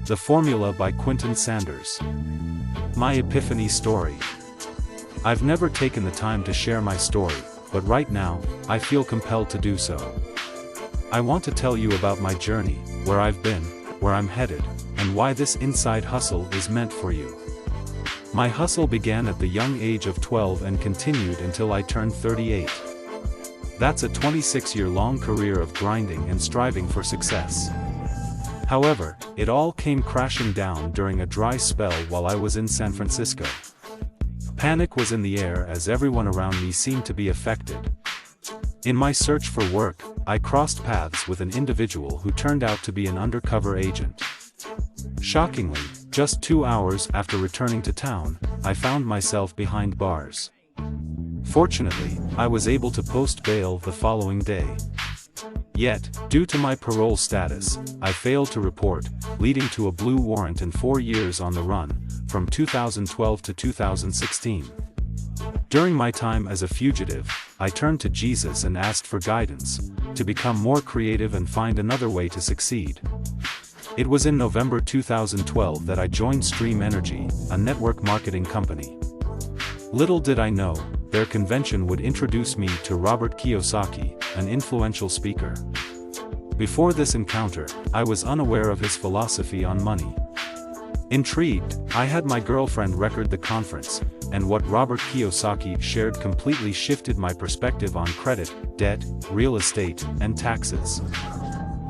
The Formula by Quentin. My epiphany story. I've never taken the time to share my story, but right now, I feel compelled to do so. I want to tell you about my journey, where I've been, where I'm headed, and why this inside hustle is meant for you. My hustle began at the young age of 12 and continued until I turned 38. That's a 26-year-long career of grinding and striving for success. However, it all came crashing down during a dry spell while I was in San Francisco. Panic was in the air as everyone around me seemed to be affected. In my search for work, I crossed paths with an individual who turned out to be an undercover agent. Shockingly, just 2 hours after returning to town, I found myself behind bars. Fortunately, I was able to post bail the following day. Yet, due to my parole status, I failed to report, leading to a blue warrant and 4 years on the run, from 2012 to 2016. During my time as a fugitive, I turned to Jesus and asked for guidance, to become more creative and find another way to succeed. It was in November 2012 that I joined Stream Energy, a network marketing company. Little did I know, their convention would introduce me to Robert Kiyosaki, an influential speaker. Before this encounter, I was unaware of his philosophy on money. Intrigued, I had my girlfriend record the conference, and what Robert Kiyosaki shared completely shifted my perspective on credit, debt, real estate, and taxes.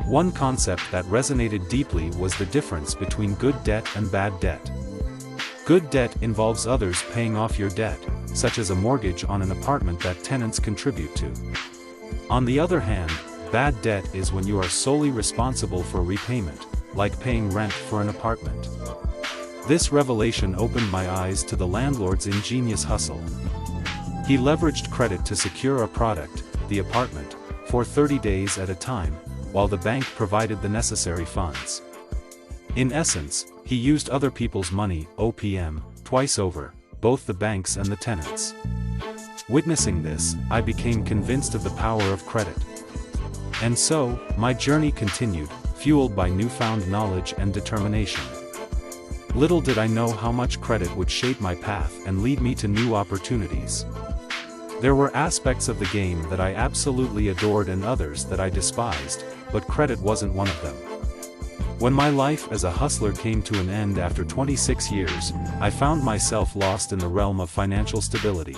One concept that resonated deeply was the difference between good debt and bad debt. Good debt involves others paying off your debt, such as a mortgage on an apartment that tenants contribute to. On the other hand, bad debt is when you are solely responsible for repayment, like paying rent for an apartment. This revelation opened my eyes to the landlord's ingenious hustle. He leveraged credit to secure a product, the apartment, for 30 days at a time, while the bank provided the necessary funds. In essence, he used other people's money, OPM, twice over, both the banks and the tenants. Witnessing this, I became convinced of the power of credit. And so, my journey continued, fueled by newfound knowledge and determination. Little did I know how much credit would shape my path and lead me to new opportunities. There were aspects of the game that I absolutely adored and others that I despised, but credit wasn't one of them. When my life as a hustler came to an end after 26 years, I found myself lost in the realm of financial stability.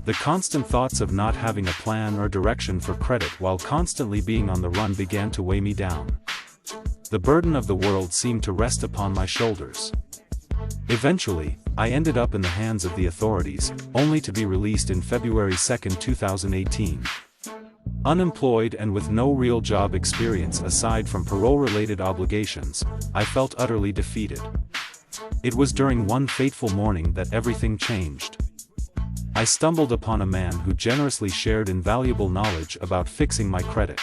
The constant thoughts of not having a plan or direction for credit while constantly being on the run began to weigh me down. The burden of the world seemed to rest upon my shoulders. Eventually, I ended up in the hands of the authorities, only to be released in February 2, 2018. Unemployed and with no real job experience aside from parole-related obligations, I felt utterly defeated. It was during one fateful morning that everything changed. I stumbled upon a man who generously shared invaluable knowledge about fixing my credit.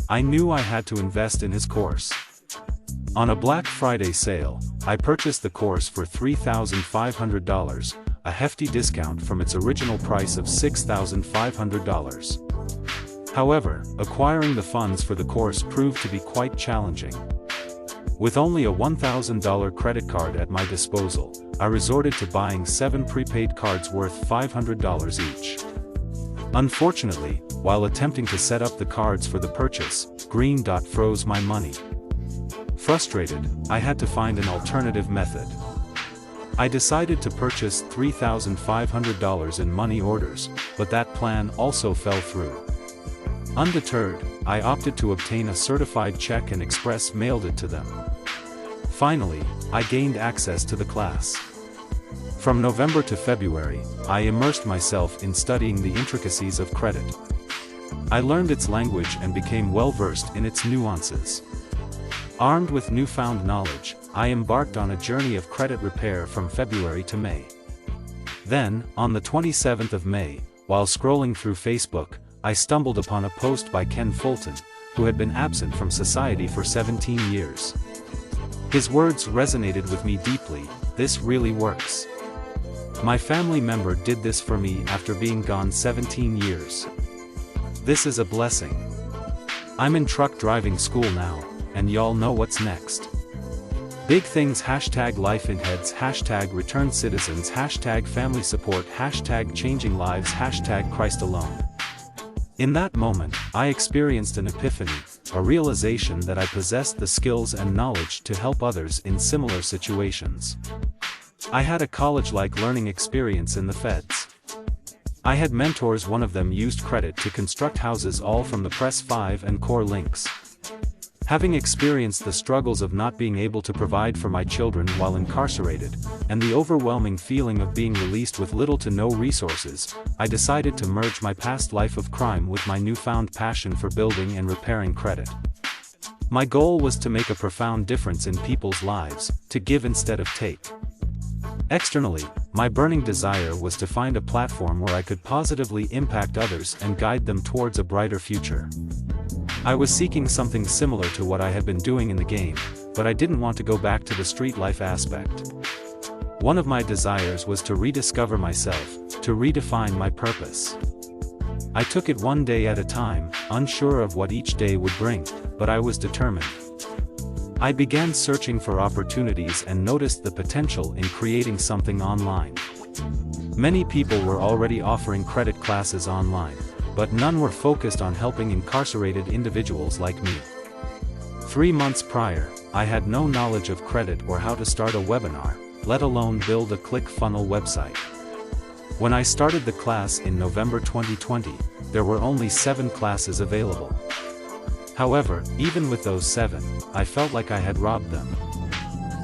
I knew I had to invest in his course. On a Black Friday sale, I purchased the course for $3,500, a hefty discount from its original price of $6,500. However, acquiring the funds for the course proved to be quite challenging. With only a $1,000 credit card at my disposal, I resorted to buying 7 prepaid cards worth $500 each. Unfortunately, while attempting to set up the cards for the purchase, Green Dot froze my money. Frustrated, I had to find an alternative method. I decided to purchase $3,500 in money orders, but that plan also fell through. Undeterred, I opted to obtain a certified check and express mailed it to them. Finally, I gained access to the class. From November to February, I immersed myself in studying the intricacies of credit. I learned its language and became well-versed in its nuances. Armed with newfound knowledge, I embarked on a journey of credit repair from February to May. Then, on the 27th of May, while scrolling through Facebook, I stumbled upon a post by Ken Fulton, who had been absent from society for 17 years. His words resonated with me deeply. This really works. My family member did this for me after being gone 17 years. This is a blessing. I'm in truck driving school now, and y'all know what's next. Big things #LifeInHeads #ReturnCitizens #FamilySupport #ChangingLives #ChristAlone. In that moment, I experienced an epiphany, a realization that I possessed the skills and knowledge to help others in similar situations. I had a college-like learning experience in the feds. I had mentors, one of them used credit to construct houses, all from the Press 5 and Core links. Having experienced the struggles of not being able to provide for my children while incarcerated, and the overwhelming feeling of being released with little to no resources, I decided to merge my past life of crime with my newfound passion for building and repairing credit. My goal was to make a profound difference in people's lives, to give instead of take. Externally, my burning desire was to find a platform where I could positively impact others and guide them towards a brighter future. I was seeking something similar to what I had been doing in the game, but I didn't want to go back to the street life aspect. One of my desires was to rediscover myself, to redefine my purpose. I took it one day at a time, unsure of what each day would bring, but I was determined. I began searching for opportunities and noticed the potential in creating something online. Many people were already offering credit classes online, but none were focused on helping incarcerated individuals like me. 3 months prior, I had no knowledge of credit or how to start a webinar, let alone build a ClickFunnels website. When I started the class in November 2020, there were only 7 classes available. However, even with those 7, I felt like I had robbed them.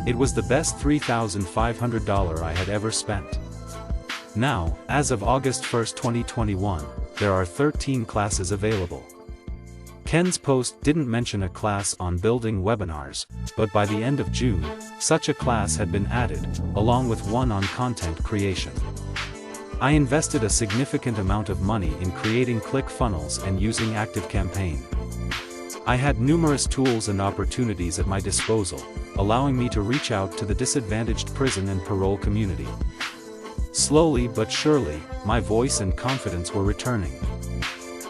It was the best $3,500 I had ever spent. Now, as of August 1, 2021, there are 13 classes available. Ken's post didn't mention a class on building webinars, but by the end of June, such a class had been added, along with one on content creation. I invested a significant amount of money in creating ClickFunnels and using ActiveCampaign. I had numerous tools and opportunities at my disposal, allowing me to reach out to the disadvantaged prison and parole community. Slowly but surely, my voice and confidence were returning.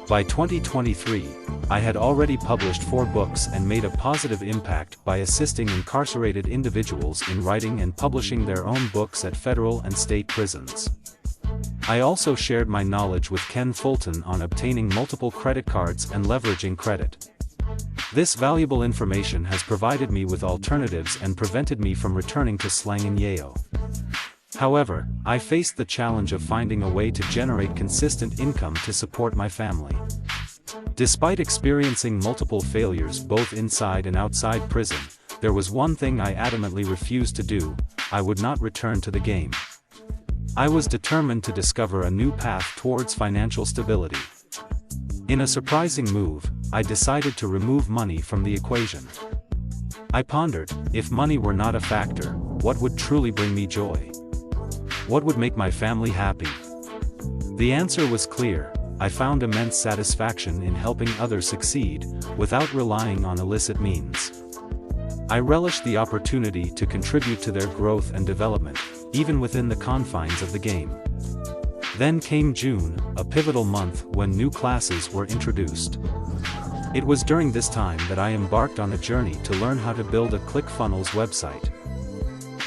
By 2023, I had already published 4 books and made a positive impact by assisting incarcerated individuals in writing and publishing their own books at federal and state prisons. I also shared my knowledge with Ken Fulton on obtaining multiple credit cards and leveraging credit. This valuable information has provided me with alternatives and prevented me from returning to slang and yayo. However, I faced the challenge of finding a way to generate consistent income to support my family. Despite experiencing multiple failures both inside and outside prison, there was one thing I adamantly refused to do: I would not return to the game. I was determined to discover a new path towards financial stability. In a surprising move, I decided to remove money from the equation. I pondered, if money were not a factor, what would truly bring me joy? What would make my family happy? The answer was clear: I found immense satisfaction in helping others succeed, without relying on illicit means. I relished the opportunity to contribute to their growth and development, even within the confines of the game. Then came June, a pivotal month when new classes were introduced. It was during this time that I embarked on a journey to learn how to build a ClickFunnels website.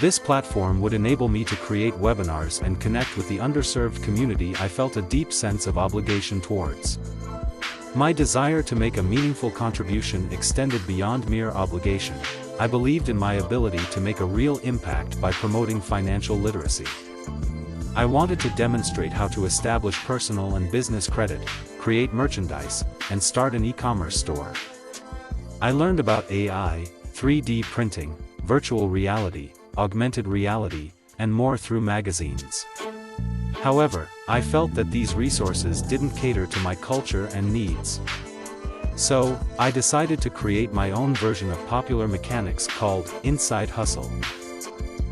This platform would enable me to create webinars and connect with the underserved community I felt a deep sense of obligation towards. My desire to make a meaningful contribution extended beyond mere obligation. I believed in my ability to make a real impact by promoting financial literacy. I wanted to demonstrate how to establish personal and business credit, create merchandise, and start an e-commerce store. I learned about AI, 3D printing, virtual reality, augmented reality, and more through magazines. However, I felt that these resources didn't cater to my culture and needs. So, I decided to create my own version of popular mechanics called Inside Hustle.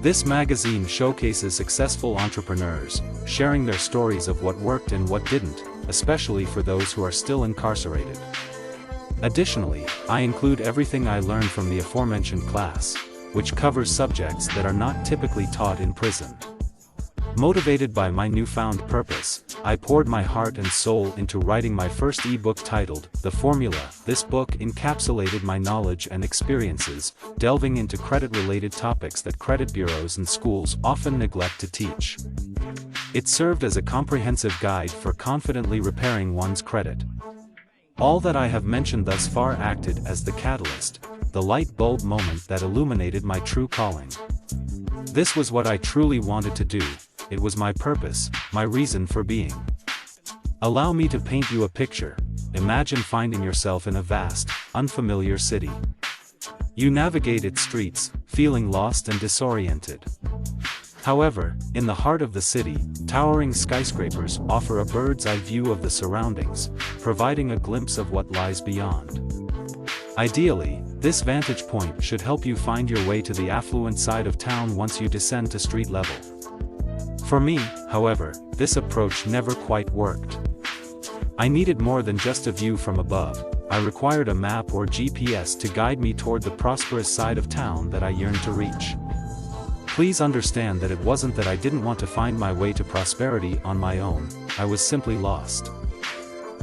This magazine showcases successful entrepreneurs, sharing their stories of what worked and what didn't, especially for those who are still incarcerated. Additionally, I include everything I learned from the aforementioned class, which covers subjects that are not typically taught in prison. Motivated by my newfound purpose, I poured my heart and soul into writing my first ebook titled, The Formula. This book encapsulated my knowledge and experiences, delving into credit-related topics that credit bureaus and schools often neglect to teach. It served as a comprehensive guide for confidently repairing one's credit. All that I have mentioned thus far acted as the catalyst, the light bulb moment that illuminated my true calling. This was what I truly wanted to do. It was my purpose, my reason for being. Allow me to paint you a picture. Imagine finding yourself in a vast, unfamiliar city. You navigate its streets, feeling lost and disoriented. However, in the heart of the city, towering skyscrapers offer a bird's-eye view of the surroundings, providing a glimpse of what lies beyond. Ideally, this vantage point should help you find your way to the affluent side of town once you descend to street level. For me, however, this approach never quite worked. I needed more than just a view from above. I required a map or GPS to guide me toward the prosperous side of town that I yearned to reach. Please understand that it wasn't that I didn't want to find my way to prosperity on my own, I was simply lost.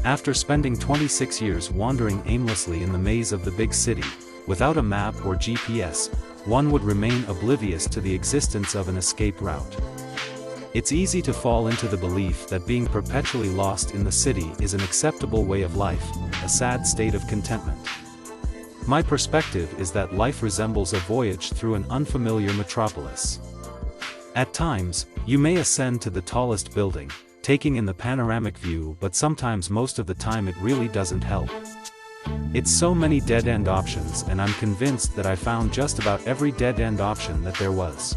After spending 26 years wandering aimlessly in the maze of the big city, without a map or GPS, one would remain oblivious to the existence of an escape route. It's easy to fall into the belief that being perpetually lost in the city is an acceptable way of life, a sad state of contentment. My perspective is that life resembles a voyage through an unfamiliar metropolis. At times, you may ascend to the tallest building, taking in the panoramic view, but sometimes most of the time it really doesn't help. It's so many dead-end options, and I'm convinced that I found just about every dead-end option that there was.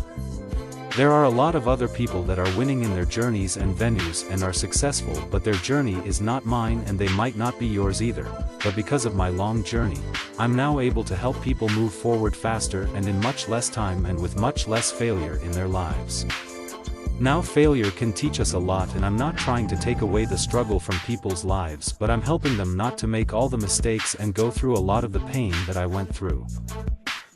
There are a lot of other people that are winning in their journeys and venues and are successful, but their journey is not mine and they might not be yours either. But because of my long journey, I'm now able to help people move forward faster and in much less time and with much less failure in their lives. Now failure can teach us a lot, and I'm not trying to take away the struggle from people's lives, but I'm helping them not to make all the mistakes and go through a lot of the pain that I went through.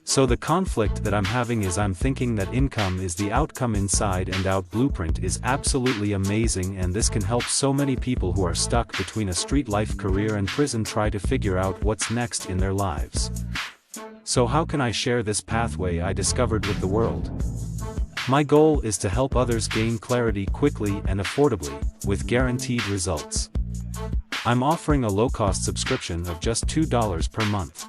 So the conflict that I'm having is I'm thinking that income is the outcome inside and out blueprint is absolutely amazing, and this can help so many people who are stuck between a street life career and prison try to figure out what's next in their lives. So how can I share this pathway I discovered with the world? My goal is to help others gain clarity quickly and affordably, with guaranteed results. I'm offering a low-cost subscription of just $2 per month.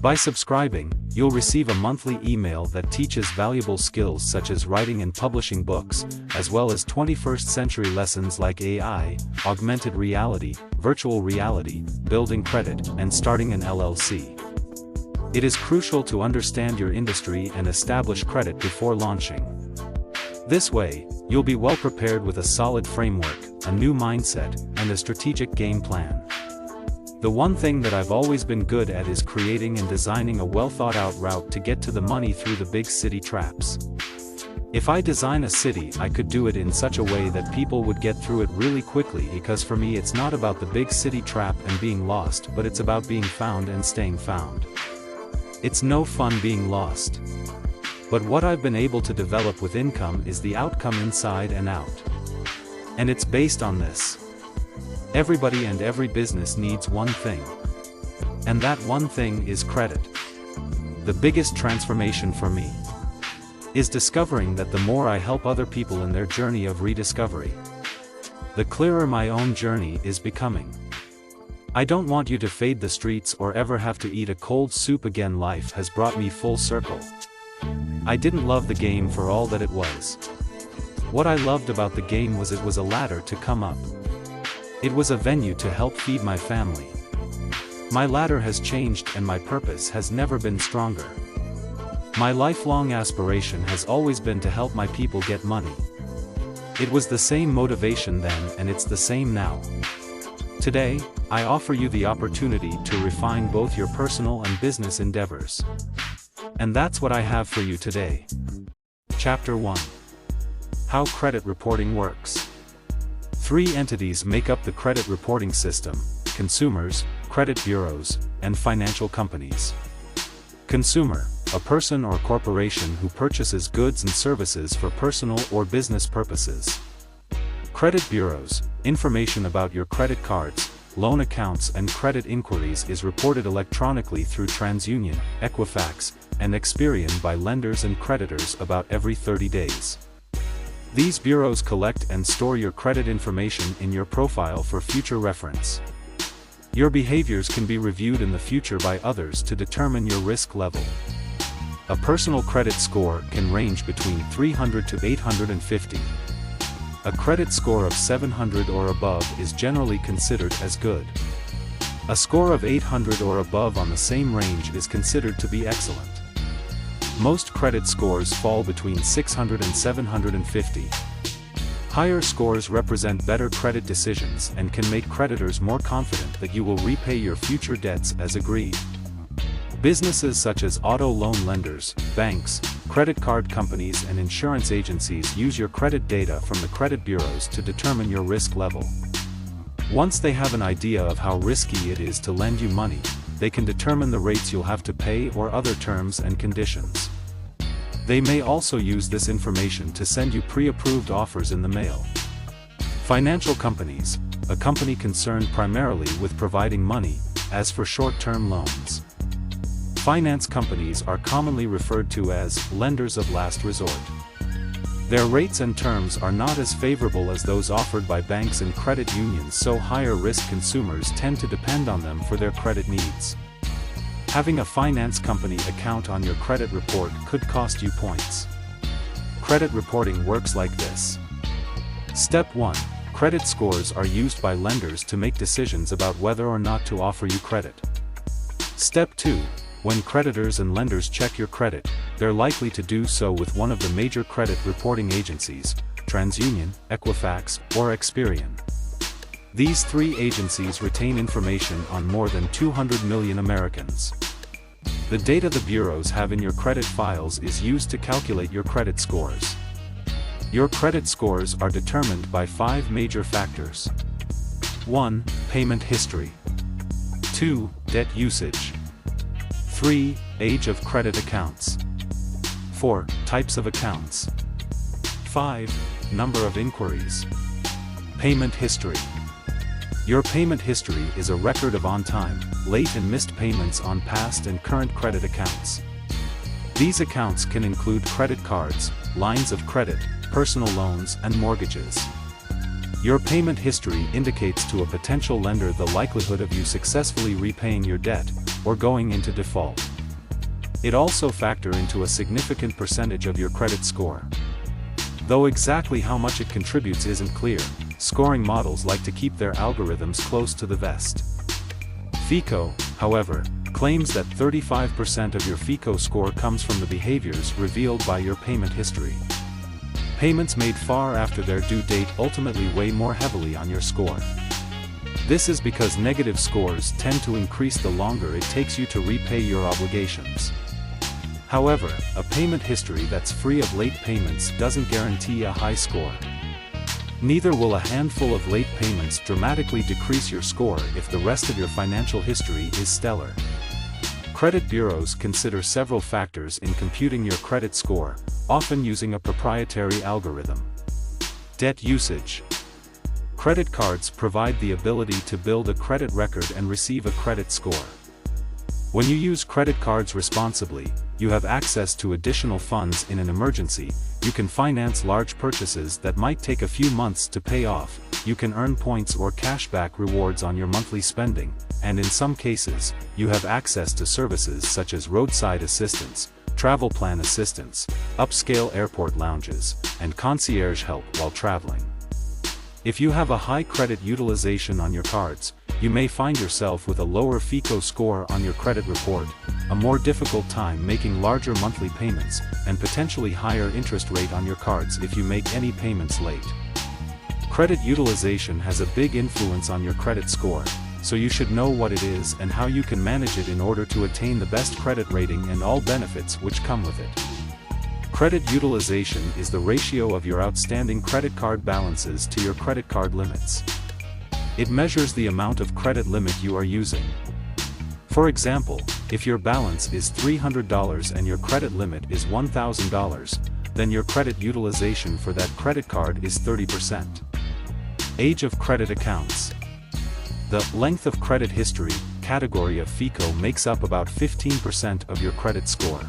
By subscribing, you'll receive a monthly email that teaches valuable skills such as writing and publishing books, as well as 21st century lessons like AI, augmented reality, virtual reality, building credit, and starting an LLC. It is crucial to understand your industry and establish credit before launching. This way, you'll be well prepared with a solid framework, a new mindset, and a strategic game plan. The one thing that I've always been good at is creating and designing a well-thought-out route to get to the money through the big city traps. If I design a city, I could do it in such a way that people would get through it really quickly, because for me it's not about the big city trap and being lost, but it's about being found and staying found. It's no fun being lost. But what I've been able to develop with income is the outcome inside and out. And it's based on this. Everybody and every business needs one thing. And that one thing is credit. The biggest transformation for me is discovering that the more I help other people in their journey of rediscovery, the clearer my own journey is becoming. I don't want you to fade the streets or ever have to eat a cold soup again. Life has brought me full circle. I didn't love the game for all that it was. What I loved about the game was it was a ladder to come up. It was a venue to help feed my family. My ladder has changed and my purpose has never been stronger. My lifelong aspiration has always been to help my people get money. It was the same motivation then and it's the same now. Today, I offer you the opportunity to refine both your personal and business endeavors. And that's what I have for you today. Chapter 1. How credit reporting works. 3 entities make up the credit reporting system: consumers, credit bureaus, and financial companies. Consumer, a person or corporation who purchases goods and services for personal or business purposes. Credit bureaus, information about your credit cards, loan accounts and credit inquiries is reported electronically through TransUnion, Equifax, and Experian by lenders and creditors about every 30 days. These bureaus collect and store your credit information in your profile for future reference. Your behaviors can be reviewed in the future by others to determine your risk level. A personal credit score can range between 300 to 850. A credit score of 700 or above is generally considered as good. A score of 800 or above on the same range is considered to be excellent. Most credit scores fall between 600 and 750. Higher scores represent better credit decisions and can make creditors more confident that you will repay your future debts as agreed. Businesses such as auto loan lenders, banks, credit card companies and insurance agencies use your credit data from the credit bureaus to determine your risk level. Once they have an idea of how risky it is to lend you money, they can determine the rates you'll have to pay or other terms and conditions. They may also use this information to send you pre-approved offers in the mail. Financial companies, a company concerned primarily with providing money, as for short-term loans. Finance companies are commonly referred to as lenders of last resort. Their rates and terms are not as favorable as those offered by banks and credit unions, so higher-risk consumers tend to depend on them for their credit needs. Having a finance company account on your credit report could cost you points. Credit reporting works like this. Step 1. Credit scores are used by lenders to make decisions about whether or not to offer you credit. Step 2. When creditors and lenders check your credit, they're likely to do so with one of the major credit reporting agencies, TransUnion, Equifax, or Experian. These three agencies retain information on more than 200 million Americans. The data the bureaus have in your credit files is used to calculate your credit scores. Your credit scores are determined by 5 major factors. 1. Payment history. 2. Debt usage. 3. Age of credit accounts. 4. Types of accounts. 5. Number of inquiries. Payment history. Your payment history is a record of on-time, late and missed payments on past and current credit accounts. These accounts can include credit cards, lines of credit, personal loans and mortgages. Your payment history indicates to a potential lender the likelihood of you successfully repaying your debt, or going into default. It also factors into a significant percentage of your credit score. Though exactly how much it contributes isn't clear, scoring models like to keep their algorithms close to the vest. FICO, however, claims that 35% of your FICO score comes from the behaviors revealed by your payment history. Payments made far after their due date ultimately weigh more heavily on your score. This is because negative scores tend to increase the longer it takes you to repay your obligations. However, a payment history that's free of late payments doesn't guarantee a high score. Neither will a handful of late payments dramatically decrease your score if the rest of your financial history is stellar. Credit bureaus consider several factors in computing your credit score, often using a proprietary algorithm. Debt usage. Credit cards provide the ability to build a credit record and receive a credit score. When you use credit cards responsibly, you have access to additional funds in an emergency, you can finance large purchases that might take a few months to pay off, you can earn points or cashback rewards on your monthly spending, and in some cases, you have access to services such as roadside assistance, travel plan assistance, upscale airport lounges, and concierge help while traveling. If you have a high credit utilization on your cards, you may find yourself with a lower FICO score on your credit report, a more difficult time making larger monthly payments, and potentially higher interest rate on your cards if you make any payments late. Credit utilization has a big influence on your credit score, so you should know what it is and how you can manage it in order to attain the best credit rating and all benefits which come with it. Credit utilization is the ratio of your outstanding credit card balances to your credit card limits. It measures the amount of credit limit you are using. For example, If your balance is $300 and your credit limit is $1,000, then your credit utilization for that credit card is 30%. Age of credit accounts. The length of credit history category of FICO makes up about 15% of your credit score.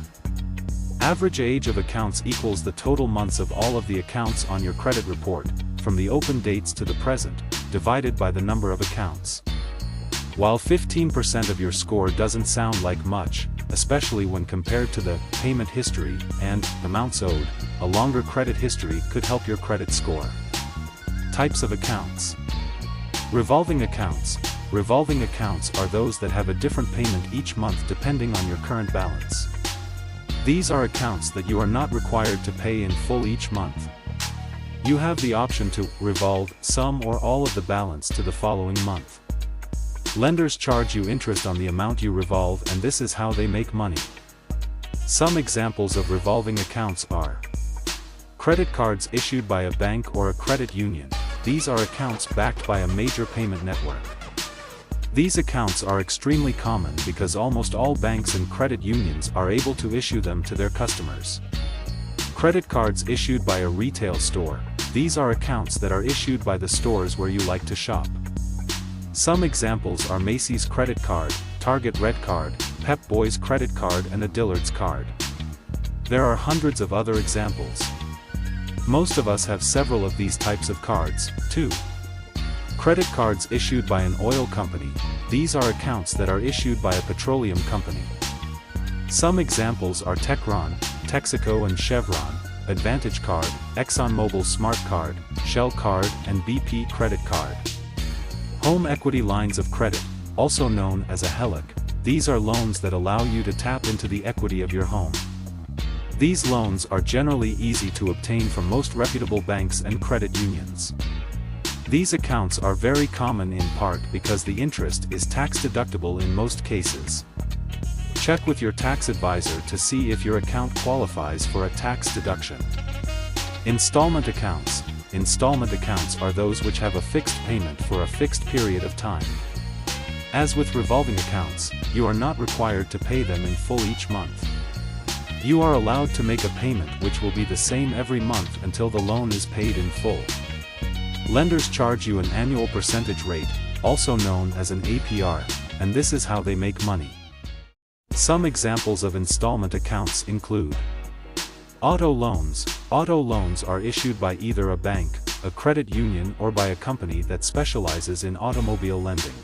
Average age of accounts equals the total months of all of the accounts on your credit report, from the open dates to the present, divided by the number of accounts. While 15% of your score doesn't sound like much, especially when compared to the payment history and amounts owed, a longer credit history could help your credit score. Types of accounts. Revolving accounts. Revolving accounts are those that have a different payment each month depending on your current balance. These are accounts that you are not required to pay in full each month. You have the option to revolve some or all of the balance to the following month. Lenders charge you interest on the amount you revolve, and this is how they make money. Some examples of revolving accounts are credit cards issued by a bank or a credit union. These are accounts backed by a major payment network. These accounts are extremely common because almost all banks and credit unions are able to issue them to their customers. Credit cards issued by a retail store. These are accounts that are issued by the stores where you like to shop. Some examples are Macy's credit card, Target Red Card, Pep Boys credit card, and a Dillard's card. There are hundreds of other examples. Most of us have several of these types of cards, too. Credit cards issued by an oil company. These are accounts that are issued by a petroleum company. Some examples are Techron, Texaco and Chevron, Advantage Card, ExxonMobil Smart Card, Shell Card, and BP Credit Card. Home equity lines of credit, also known as a HELOC. These are loans that allow you to tap into the equity of your home. These loans are generally easy to obtain from most reputable banks and credit unions. These accounts are very common in part because the interest is tax deductible in most cases. Check with your tax advisor to see if your account qualifies for a tax deduction. Installment accounts. Installment accounts are those which have a fixed payment for a fixed period of time. As with revolving accounts, you are not required to pay them in full each month. You are allowed to make a payment which will be the same every month until the loan is paid in full. Lenders charge you an annual percentage rate, also known as an APR, and this is how they make money. Some examples of installment accounts include auto loans. Auto loans are issued by either a bank, a credit union, or by a company that specializes in automobile lending.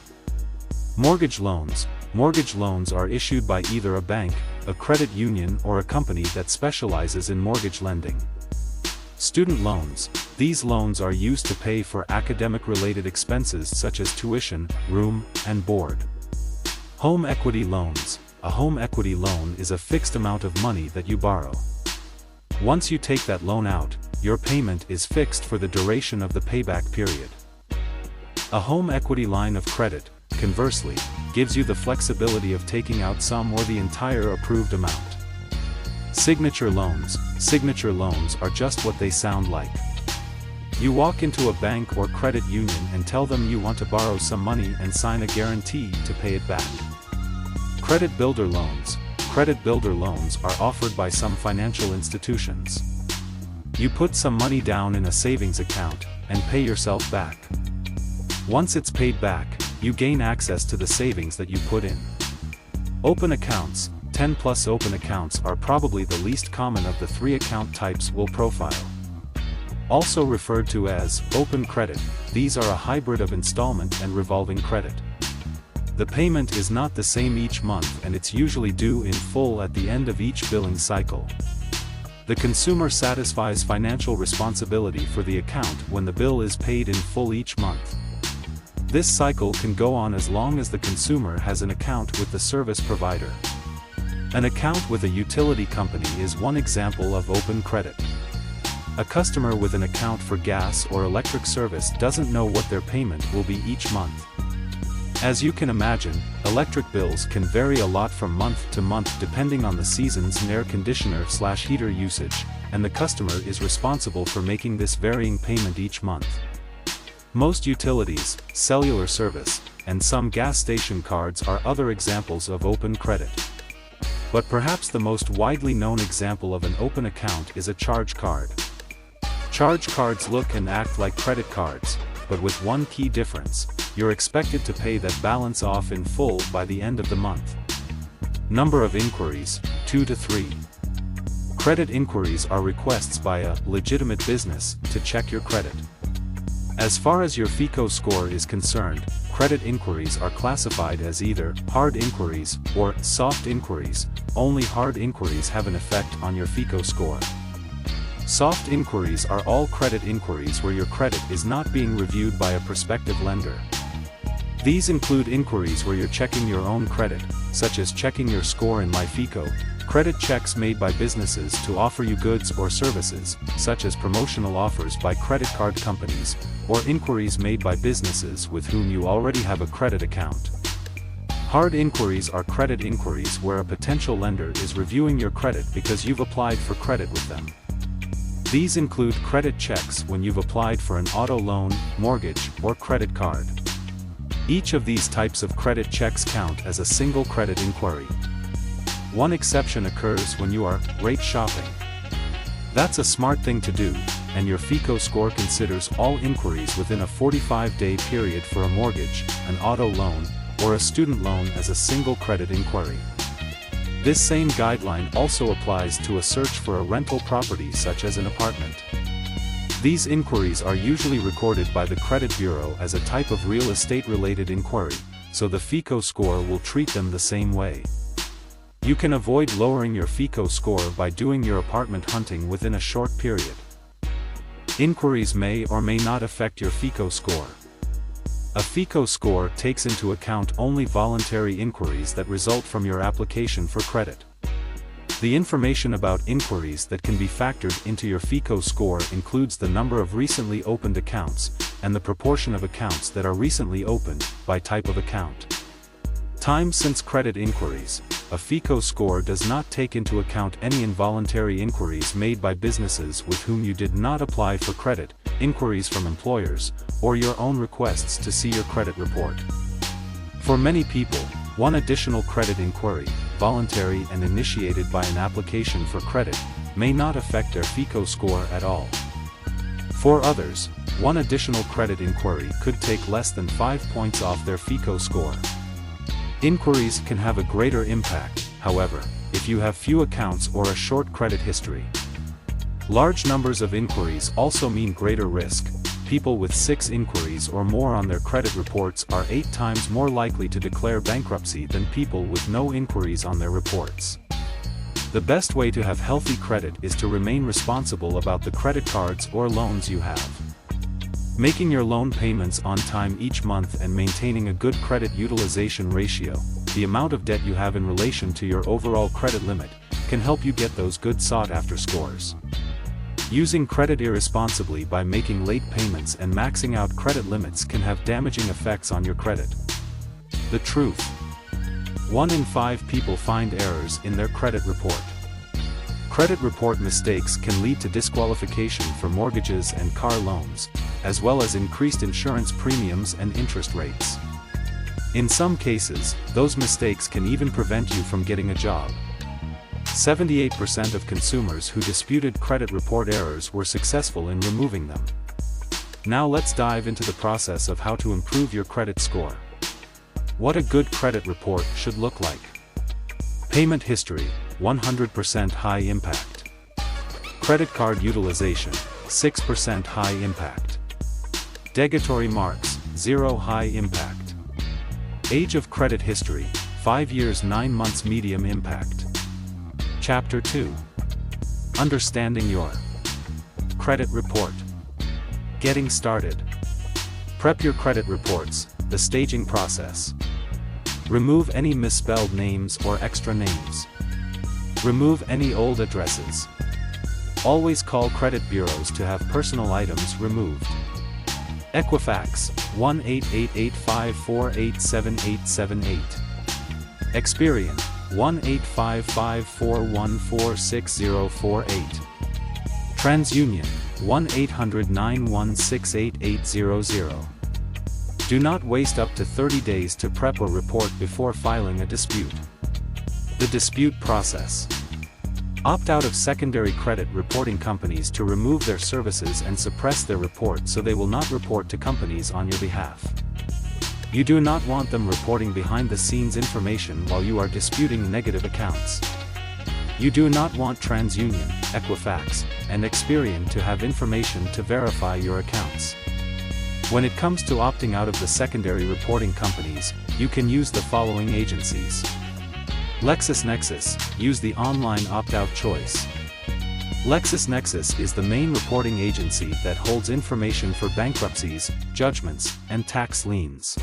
Mortgage loans. Mortgage loans are issued by either a bank, a credit union, or a company that specializes in mortgage lending. Student loans. These loans are used to pay for academic-related expenses such as tuition, room, and board. Home equity loans. A home equity loan is a fixed amount of money that you borrow. Once you take that loan out, your payment is fixed for the duration of the payback period. A home equity line of credit, conversely, gives you the flexibility of taking out some or the entire approved amount. Signature loans. Signature loans are just what they sound like. You walk into a bank or credit union and tell them you want to borrow some money and sign a guarantee to pay it back. Credit builder loans. Credit builder loans are offered by some financial institutions. You put some money down in a savings account and pay yourself back. Once it's paid back, you gain access to the savings that you put in. Open accounts. 10+ open accounts are probably the least common of the 3 account types we'll profile. Also referred to as open credit, these are a hybrid of installment and revolving credit. The payment is not the same each month and it's usually due in full at the end of each billing cycle. The consumer satisfies financial responsibility for the account when the bill is paid in full each month. This cycle can go on as long as the consumer has an account with the service provider. An account with a utility company is one example of open credit. A customer with an account for gas or electric service doesn't know what their payment will be each month. As you can imagine, electric bills can vary a lot from month to month depending on the season's and air conditioner/heater usage, and the customer is responsible for making this varying payment each month. Most utilities, cellular service, and some gas station cards are other examples of open credit. But perhaps the most widely known example of an open account is a charge card. Charge cards look and act like credit cards, but with one key difference: you're expected to pay that balance off in full by the end of the month. Number of inquiries, 2 to 3. Credit inquiries are requests by a legitimate business to check your credit. As far as your FICO score is concerned, credit inquiries are classified as either hard inquiries or soft inquiries. Only hard inquiries have an effect on your FICO score. Soft inquiries are all credit inquiries where your credit is not being reviewed by a prospective lender. These include inquiries where you're checking your own credit, such as checking your score in MyFICO, credit checks made by businesses to offer you goods or services, such as promotional offers by credit card companies, or inquiries made by businesses with whom you already have a credit account. Hard inquiries are credit inquiries where a potential lender is reviewing your credit because you've applied for credit with them. These include credit checks when you've applied for an auto loan, mortgage, or credit card. Each of these types of credit checks count as a single credit inquiry. One exception occurs when you are rate shopping. That's a smart thing to do, and your FICO score considers all inquiries within a 45-day period for a mortgage, an auto loan, or a student loan as a single credit inquiry. This same guideline also applies to a search for a rental property such as an apartment. These inquiries are usually recorded by the credit bureau as a type of real estate-related inquiry, so the FICO score will treat them the same way. You can avoid lowering your FICO score by doing your apartment hunting within a short period. Inquiries may or may not affect your FICO score. A FICO score takes into account only voluntary inquiries that result from your application for credit. The information about inquiries that can be factored into your FICO score includes the number of recently opened accounts, and the proportion of accounts that are recently opened, by type of account. Time since credit inquiries. A FICO score does not take into account any involuntary inquiries made by businesses with whom you did not apply for credit, inquiries from employers, or your own requests to see your credit report. For many people, one additional credit inquiry, voluntary and initiated by an application for credit, may not affect their FICO score at all. For others, one additional credit inquiry could take less than 5 points off their FICO score. Inquiries can have a greater impact, however, if you have few accounts or a short credit history. Large numbers of inquiries also mean greater risk. People with 6 inquiries or more on their credit reports are 8 times more likely to declare bankruptcy than people with no inquiries on their reports. The best way to have healthy credit is to remain responsible about the credit cards or loans you have. Making your loan payments on time each month and maintaining a good credit utilization ratio, the amount of debt you have in relation to your overall credit limit, can help you get those good sought-after scores. Using credit irresponsibly by making late payments and maxing out credit limits can have damaging effects on your credit. The truth. 1 in 5 people find errors in their credit report. Credit report mistakes can lead to disqualification for mortgages and car loans, as well as increased insurance premiums and interest rates. In some cases, those mistakes can even prevent you from getting a job. 78% of consumers who disputed credit report errors were successful in removing them. Now let's dive into the process of how to improve your credit score. What a good credit report should look like. Payment history, 100% high impact. Credit card utilization, 6% high impact. Negatory marks, 0 high impact. Age of credit history, 5 years 9 months medium impact. Chapter 2. Understanding your credit report. Getting started. Prep your credit reports, the staging process. Remove any misspelled names or extra names. Remove any old addresses. Always call credit bureaus to have personal items removed. Equifax, 1-888-548-7878. Experian, 1-855-414-6048. TransUnion, 1-800-916-8800. Do not waste up to 30 days to prep or report before filing a dispute. The dispute process. Opt out of secondary credit reporting companies to remove their services and suppress their report so they will not report to companies on your behalf. You do not want them reporting behind-the-scenes information while you are disputing negative accounts. You do not want TransUnion, Equifax, and Experian to have information to verify your accounts. When it comes to opting out of the secondary reporting companies, you can use the following agencies. LexisNexis, use the online opt-out choice. LexisNexis is the main reporting agency that holds information for bankruptcies, judgments, and tax liens.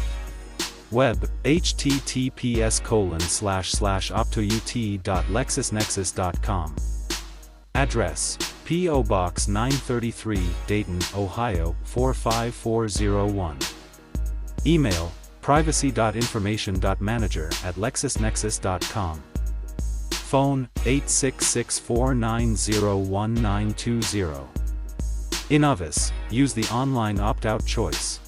Web, https://optout.lexisnexis.com. Address, P.O. Box 933, Dayton, Ohio, 45401. Email, privacy.information.manager@lexisnexis.com. Phone, 866-490-1920. Innovis, use the online opt-out choice.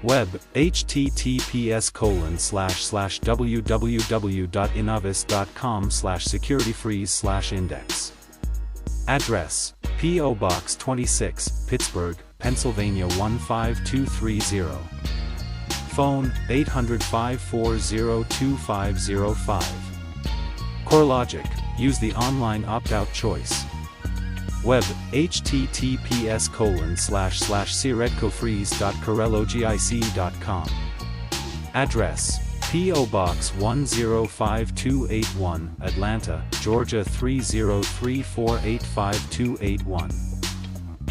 Web, https://www.innovis.com/securityfreeze/index. Address, P.O. Box 26, Pittsburgh, Pennsylvania 15230. Phone, 800-540-2505. CoreLogic, use the online opt-out choice. Web, https://credcofreeze.corellogic.com. Address, P.O. Box 105281, Atlanta, Georgia 303485281.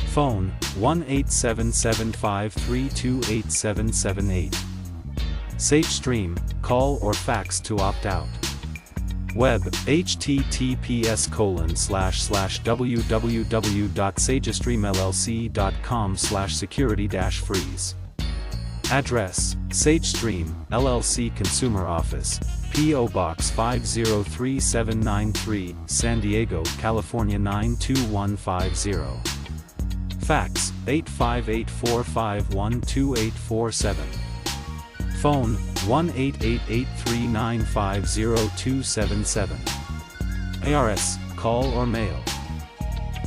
Phone, 1-877-532-8778. SageStream, call or fax to opt out. Web, https://www.sagestreamllc.com/security-freeze. Address, SageStream, LLC Consumer Office, P.O. Box 503793, San Diego, California 92150. Fax, 858-451-2847. Phone, 1-888-395-0277. ARS, call or mail.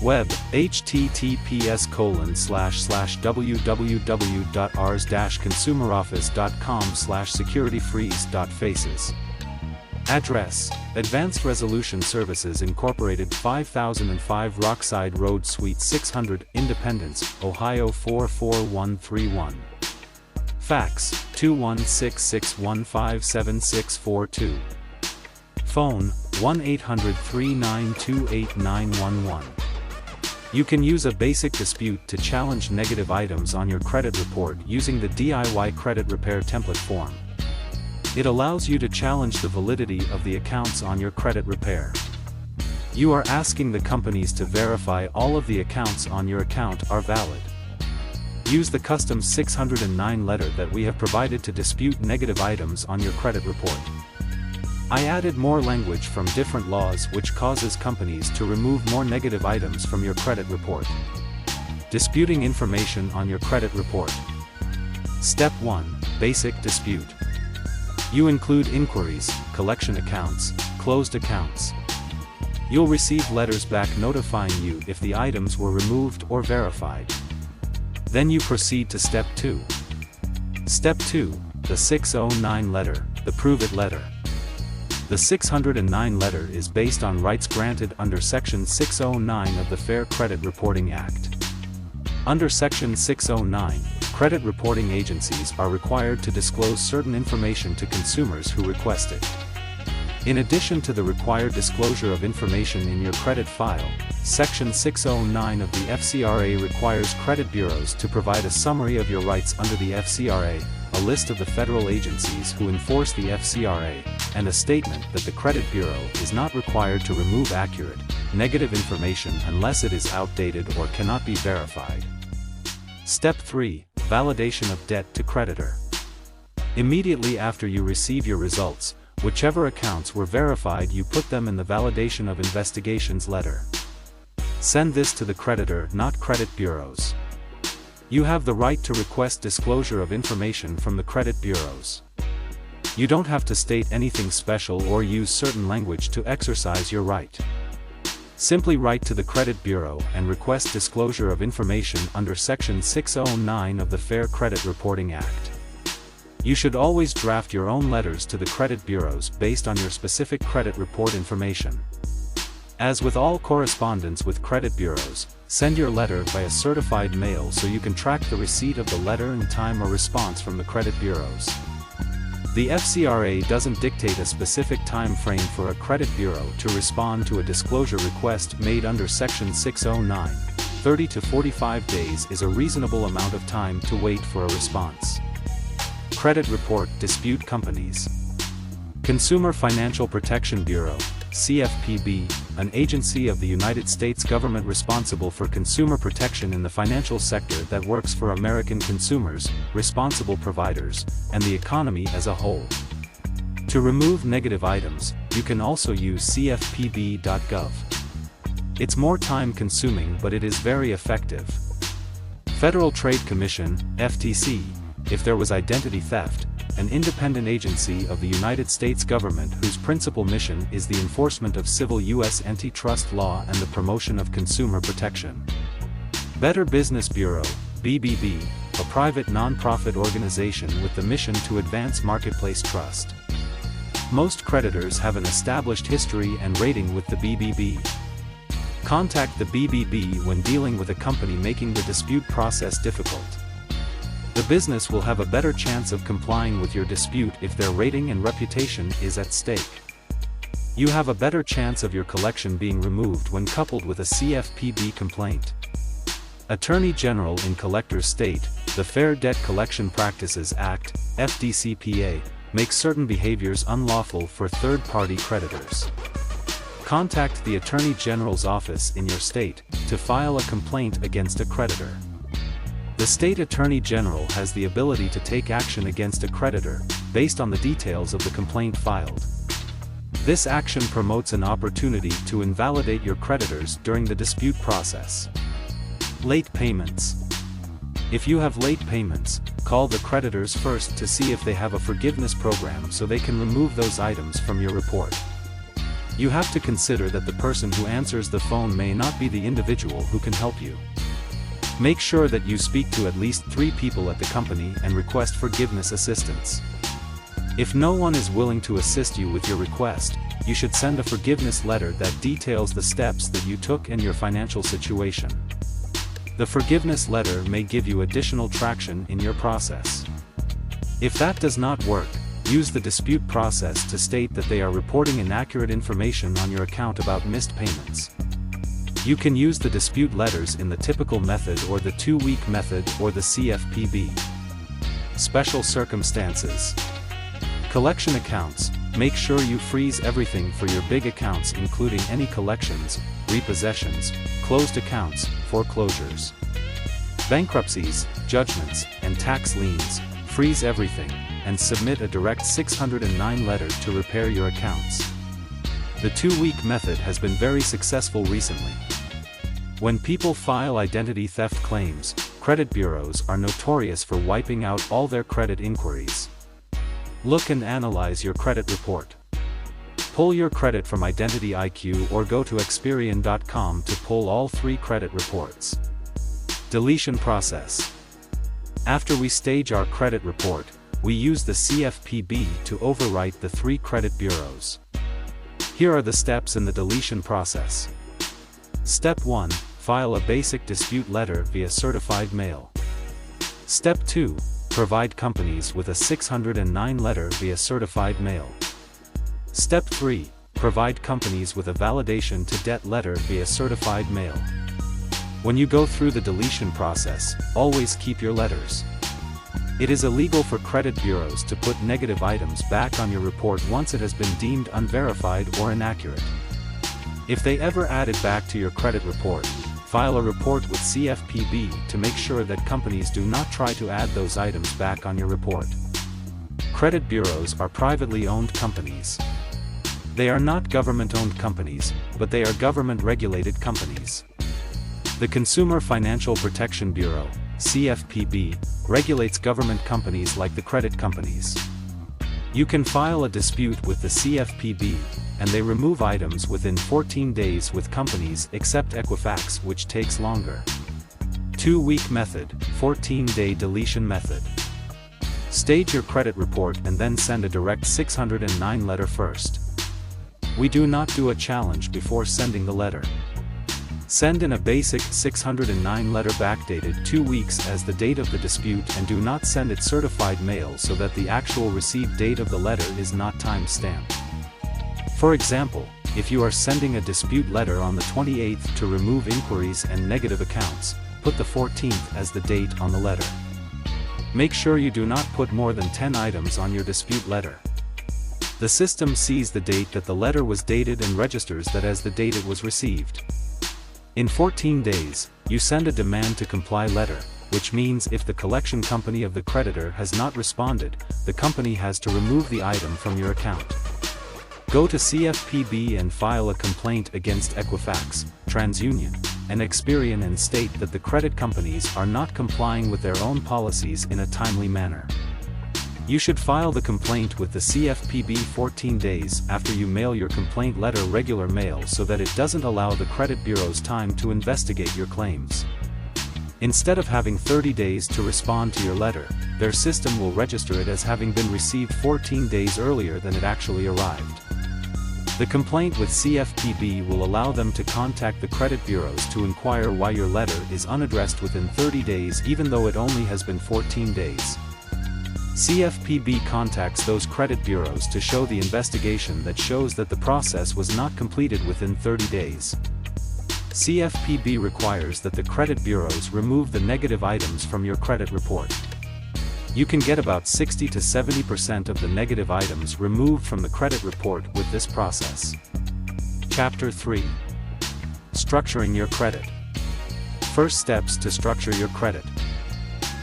Web, https://www.ars-consumeroffice.com/securityfreeze.faces. Address, Advanced Resolution Services Incorporated, 5005 Rockside Road, Suite 600, Independence, Ohio 44131. Fax, 216-615-7642. Phone, 1-800-392-8911. You can use a basic dispute to challenge negative items on your credit report using the DIY credit repair template form. It allows you to challenge the validity of the accounts on your credit repair. You are asking the companies to verify all of the accounts on your account are valid. Use the custom 609 letter that we have provided to dispute negative items on your credit report. I added more language from different laws which causes companies to remove more negative items from your credit report. Disputing information on your credit report. Step 1. Basic dispute. You include inquiries, collection accounts, closed accounts. You'll receive letters back notifying you if the items were removed or verified. Then you proceed to Step 2. Step 2, the 609 letter, the Prove It letter. The 609 letter is based on rights granted under Section 609 of the Fair Credit Reporting Act. Under Section 609, credit reporting agencies are required to disclose certain information to consumers who request it. In addition to the required disclosure of information in your credit file, Section 609 of the FCRA requires credit bureaus to provide a summary of your rights under the FCRA, a list of the federal agencies who enforce the FCRA, and a statement that the credit bureau is not required to remove accurate, negative information unless it is outdated or cannot be verified. Step 3. Validation of debt to creditor. Immediately after you receive your results, whichever accounts were verified, you put them in the Validation of Investigations letter. Send this to the creditor, not credit bureaus. You have the right to request disclosure of information from the credit bureaus. You don't have to state anything special or use certain language to exercise your right. Simply write to the credit bureau and request disclosure of information under Section 609 of the Fair Credit Reporting Act. You should always draft your own letters to the credit bureaus based on your specific credit report information. As with all correspondence with credit bureaus, send your letter via certified mail so you can track the receipt of the letter and time or response from the credit bureaus. The FCRA doesn't dictate a specific time frame for a credit bureau to respond to a disclosure request made under Section 609. 30 to 45 days is a reasonable amount of time to wait for a response. Credit Report Dispute Companies. Consumer Financial Protection Bureau, CFPB, an agency of the United States government responsible for consumer protection in the financial sector that works for American consumers, responsible providers, and the economy as a whole. To remove negative items, you can also use cfpb.gov. It's more time-consuming, but it is very effective. Federal Trade Commission, FTC, if there was identity theft, an independent agency of the United States government whose principal mission is the enforcement of civil U.S. antitrust law and the promotion of consumer protection. Better Business Bureau, BBB, a private non-profit organization with the mission to advance marketplace trust. Most creditors have an established history and rating with the BBB. Contact the BBB when dealing with a company making the dispute process difficult. The business will have a better chance of complying with your dispute if their rating and reputation is at stake. You have a better chance of your collection being removed when coupled with a CFPB complaint. Attorney General in Collectors State, the Fair Debt Collection Practices Act, FDCPA, makes certain behaviors unlawful for third-party creditors. Contact the Attorney General's office in your state to file a complaint against a creditor. The state attorney general has the ability to take action against a creditor, based on the details of the complaint filed. This action promotes an opportunity to invalidate your creditors during the dispute process. Late payments. If you have late payments, call the creditors first to see if they have a forgiveness program so they can remove those items from your report. You have to consider that the person who answers the phone may not be the individual who can help you. Make sure that you speak to at least 3 people at the company and request forgiveness assistance. If no one is willing to assist you with your request, you should send a forgiveness letter that details the steps that you took and your financial situation. The forgiveness letter may give you additional traction in your process. If that does not work, use the dispute process to state that they are reporting inaccurate information on your account about missed payments. You can use the dispute letters in the typical method or the 2-week method or the CFPB. Special circumstances. Collection accounts. Make sure you freeze everything for your big accounts, including any collections, repossessions, closed accounts, foreclosures, bankruptcies, judgments, and tax liens. Freeze everything, and submit a direct 609 letter to repair your accounts. The 2-week method has been very successful recently. When people file identity theft claims, credit bureaus are notorious for wiping out all their credit inquiries. Look and analyze your credit report. Pull your credit from Identity IQ or go to Experian.com to pull all 3 credit reports. Deletion process. After we stage our credit report, we use the CFPB to overwrite the 3 credit bureaus. Here are the steps in the deletion process. Step 1. File a basic dispute letter via certified mail. Step 2. Provide companies with a 609 letter via certified mail. Step 3. Provide companies with a validation to debt letter via certified mail. When you go through the deletion process, always keep your letters. It is illegal for credit bureaus to put negative items back on your report once it has been deemed unverified or inaccurate. If they ever add it back to your credit report, file a report with CFPB to make sure that companies do not try to add those items back on your report. Credit bureaus are privately owned companies. They are not government-owned companies, but they are government-regulated companies. The Consumer Financial Protection Bureau, CFPB, regulates government companies like the credit companies. You can file a dispute with the CFPB, and they remove items within 14 days with companies except Equifax, which takes longer. 2-week method, 14-day deletion method. Stage your credit report and then send a direct 609 letter first. We do not do a challenge before sending the letter. Send in a basic 609 letter backdated 2 weeks as the date of the dispute, and do not send it certified mail so that the actual receive date of the letter is not time-stamped. For example, if you are sending a dispute letter on the 28th to remove inquiries and negative accounts, put the 14th as the date on the letter. Make sure you do not put more than 10 items on your dispute letter. The system sees the date that the letter was dated and registers that as the date it was received. In 14 days, you send a demand to comply letter, which means if the collection company of the creditor has not responded, the company has to remove the item from your account. Go to CFPB and file a complaint against Equifax, TransUnion, and Experian and state that the credit companies are not complying with their own policies in a timely manner. You should file the complaint with the CFPB 14 days after you mail your complaint letter regular mail so that it doesn't allow the credit bureaus time to investigate your claims. Instead of having 30 days to respond to your letter, their system will register it as having been received 14 days earlier than it actually arrived. The complaint with CFPB will allow them to contact the credit bureaus to inquire why your letter is unaddressed within 30 days even though it only has been 14 days. CFPB contacts those credit bureaus to show the investigation that shows that the process was not completed within 30 days. CFPB requires that the credit bureaus remove the negative items from your credit report. You can get about 60 to 70% of the negative items removed from the credit report with this process. Chapter 3. Structuring your credit. First steps to structure your credit.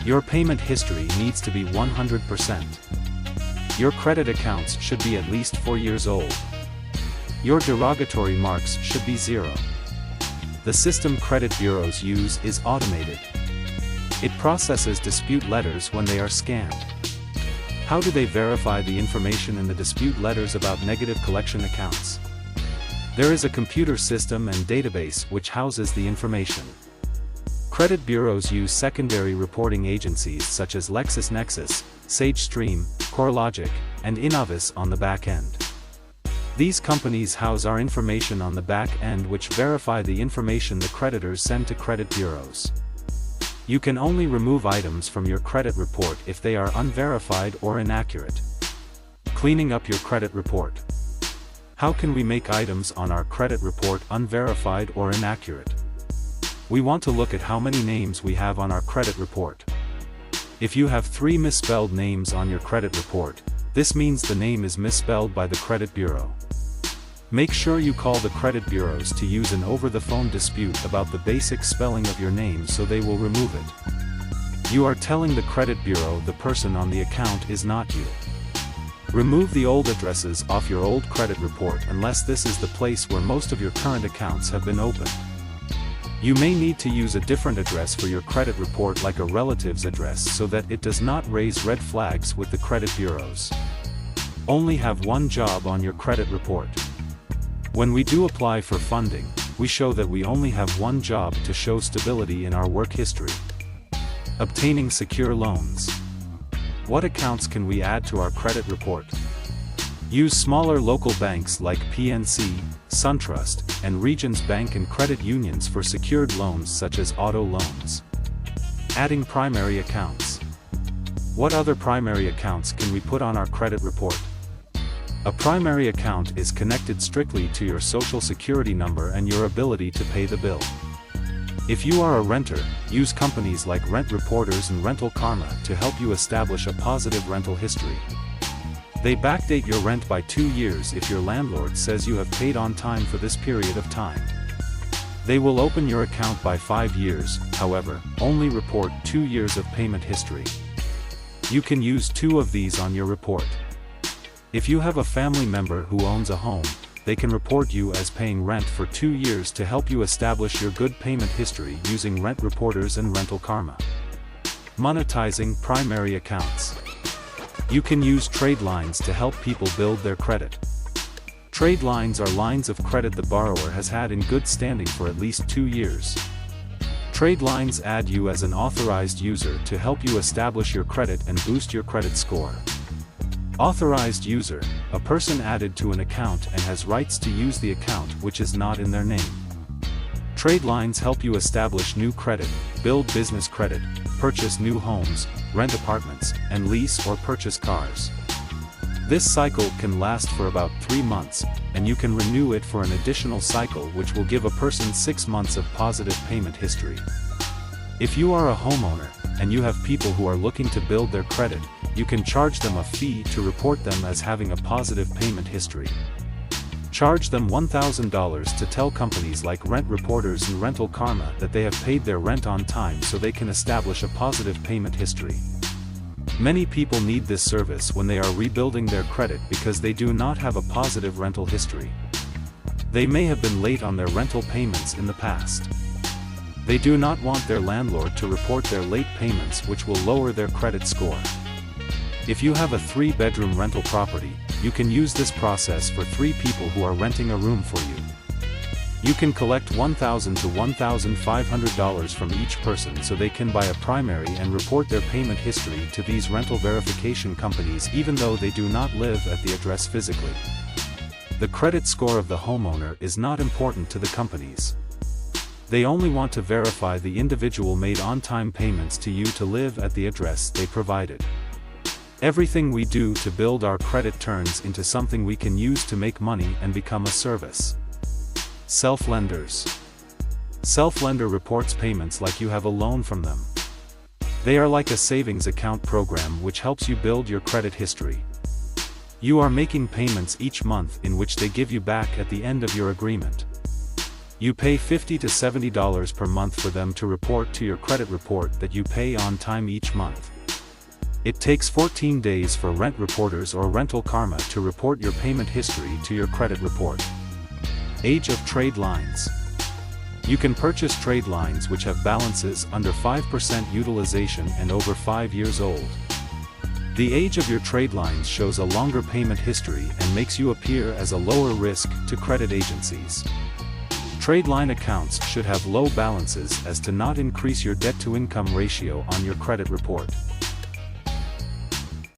Your payment history needs to be 100%. Your credit accounts should be at least 4 years old. Your derogatory marks should be 0. The system credit bureaus use is automated. It processes dispute letters when they are scanned. How do they verify the information in the dispute letters about negative collection accounts? There is a computer system and database which houses the information. Credit bureaus use secondary reporting agencies such as LexisNexis, SageStream, CoreLogic, and Innovis on the back end. These companies house our information on the back end, which verify the information the creditors send to credit bureaus. You can only remove items from your credit report if they are unverified or inaccurate. Cleaning up your credit report. How can we make items on our credit report unverified or inaccurate? We want to look at how many names we have on our credit report. If you have 3 misspelled names on your credit report, this means the name is misspelled by the credit bureau. Make sure you call the credit bureaus to use an over-the-phone dispute about the basic spelling of your name so they will remove it. You are telling the credit bureau the person on the account is not you. Remove the old addresses off your old credit report unless this is the place where most of your current accounts have been opened. You may need to use a different address for your credit report, like a relative's address, so that it does not raise red flags with the credit bureaus. Only have one job on your credit report. When we do apply for funding, we show that we only have one job to show stability in our work history. Obtaining secure loans. What accounts can we add to our credit report? Use smaller local banks like PNC, SunTrust, and Regions Bank and credit unions for secured loans such as auto loans. Adding primary accounts. What other primary accounts can we put on our credit report? A primary account is connected strictly to your social security number and your ability to pay the bill. If you are a renter, use companies like Rent Reporters and Rental Karma to help you establish a positive rental history. They backdate your rent by 2 years if your landlord says you have paid on time for this period of time. They will open your account by 5 years, however, only report 2 years of payment history. You can use 2 of these on your report. If you have a family member who owns a home, they can report you as paying rent for 2 years to help you establish your good payment history using Rent Reporters and Rental Karma. Monetizing primary accounts. You can use trade lines to help people build their credit. Trade lines are lines of credit the borrower has had in good standing for at least 2 years. Trade lines add you as an authorized user to help you establish your credit and boost your credit score. Authorized user, a person added to an account and has rights to use the account which is not in their name. Trade lines help you establish new credit, build business credit, purchase new homes, rent apartments, and lease or purchase cars. This cycle can last for about 3 months, and you can renew it for an additional cycle which will give a person 6 months of positive payment history. If you are a homeowner, and you have people who are looking to build their credit, you can charge them a fee to report them as having a positive payment history. Charge them $1,000 to tell companies like Rent Reporters and Rental Karma that they have paid their rent on time so they can establish a positive payment history. Many people need this service when they are rebuilding their credit because they do not have a positive rental history. They may have been late on their rental payments in the past. They do not want their landlord to report their late payments, which will lower their credit score. If you have a 3-bedroom rental property, you can use this process for 3 people who are renting a room for you. You can collect $1,000 to $1,500 from each person so they can buy a primary and report their payment history to these rental verification companies even though they do not live at the address physically. The credit score of the homeowner is not important to the companies. They only want to verify the individual made on-time payments to you to live at the address they provided. Everything we do to build our credit turns into something we can use to make money and become a service. Self-lenders. Self-lender reports payments like you have a loan from them. They are like a savings account program which helps you build your credit history. You are making payments each month in which they give you back at the end of your agreement. You pay $50 to $70 per month for them to report to your credit report that you pay on time each month. It takes 14 days for Rent Reporters or Rental Karma to report your payment history to your credit report. Age of trade lines. You can purchase trade lines which have balances under 5% utilization and over 5 years old. The age of your trade lines shows a longer payment history and makes you appear as a lower risk to credit agencies. Trade line accounts should have low balances as to not increase your debt-to-income ratio on your credit report.